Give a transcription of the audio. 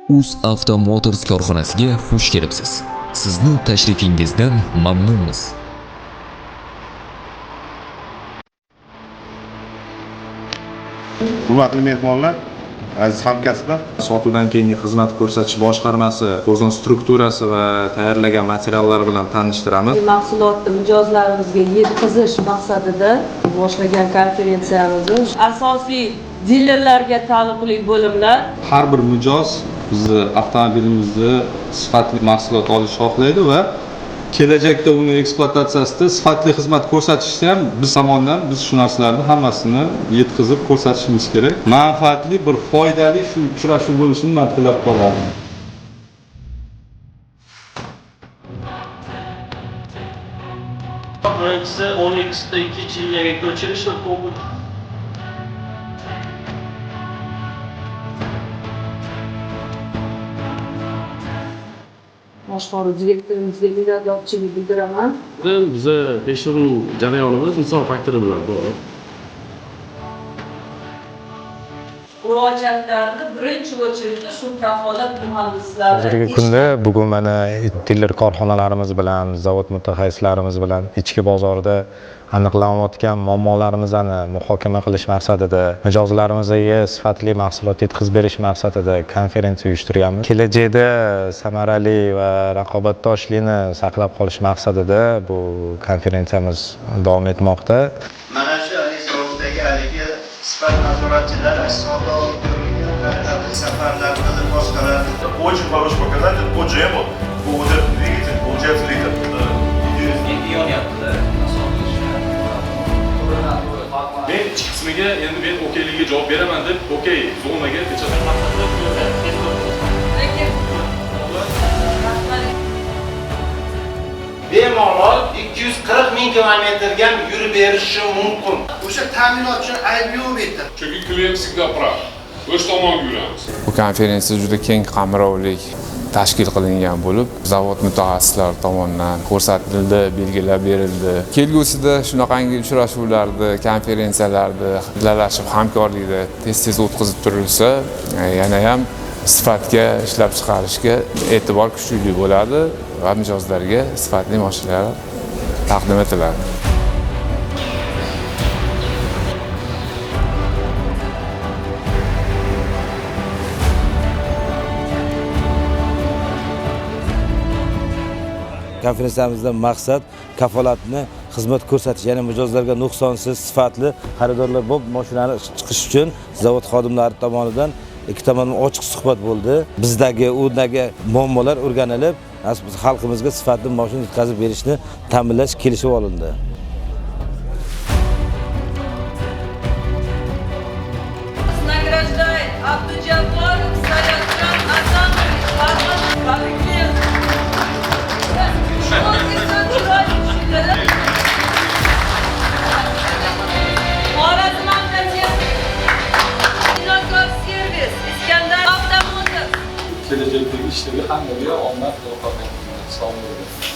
UzAuto Motors korxonasiga xush kelibsiz. Sizni tashrifingizdan mamnunmiz. Hurmatli mehmonlar, aziz hamkasblar, sotuvdan keyingi xizmat ko'rsatish boshqarmasi o'zining strukturasi va tayyorlagan materiallar bilan tanishtiramiz. Mahsulotni mijozlarimizga yetkazish maqsadida boshlagan konferensiyamizni asosiy dilerlarga taalluqli bo'limlar Har bir mijoz bizni avtomobilimizni sifatli mahsulot olishni xohlaydi va kelajakda uni ekspluatatsiyasida sifatli xizmat ko'rsatishda ham biz tomonidan biz shu narsalarni hammasini yetkazib ko'rsatishimiz kerak. Manfaatli bir foydali shu uchrashuv bo'lishini men tilab qolaman. Birinchisi 12'da 2 yilga ko'chirish va to'g'ri. boshqaruv direktorimizga minnatdorchilik bildiraman. Bizni tekshiruv jarayonimiz inson faktori bilan bog'liq. Murojaatlarni birinchi o'rinda shu kafolat muhandislari. Hozirgi kunda bugun mana diler korxonalarimiz bilan, zavod mutaxassislarimiz bilan ichki bozorda aniqlanayotgan muammolarimizni muhokama qilish maqsadida, mijozlarimizga sifatli mahsulot yetkazib berish maqsadida konferensiya uyushtirganmiz. Kelajakda samarali va raqobatbardoshlikni saqlab qolish maqsadida bu konferensiyamiz davom etmoqda. Mana shu Alisovdagi haligi sifat nazoratchilar assoda safarlarni boshqaradi. Очень хороший показатель по джему. Вот этот двигатель получается литр. Men ichki qismiga endi men okeyligiga javob beraman deb okey zonaga bemalol 240 ming kilometrga yurib berishi mumkin. O'sha ta'minotchi ayb yo'q edi. Chunki klient всегда прав. O'z tomonga yuramiz. Bu konferensiya juda keng qamrovli tashkil qilingan bo'lib, zavod mutaxassislari tomonidan ko'rsatildi, belgilab berildi. Kelgusida shunaqangi uchrashuvlarni, konferensiyalarni birlashib hamkorlikda tez-tez o'tkazib turilsa, yana ham sifatga ishlab chiqarishga e'tibor kuchli bo'ladi va mijozlarga sifatli mashinalar taqdim etiladi. Konferensiyamizdan maqsad kafolatni xizmat ko'rsatish, ya'ni mijozlarga nuqsonsiz, sifatli xaridorlar bo'lib mashinani chiqish uchun zavod xodimlari tomonidan ikki tomonlama ochiq suhbat bo'ldi. Bizdagi muammolar o'rganilib, xalqimizga sifatli mashina yetkazib berishni ta'minlash kelishib olindi. Kelajakdagi ishlarga hammaga omad va muvaffaqiyat tilayman. Sog' bo'ling.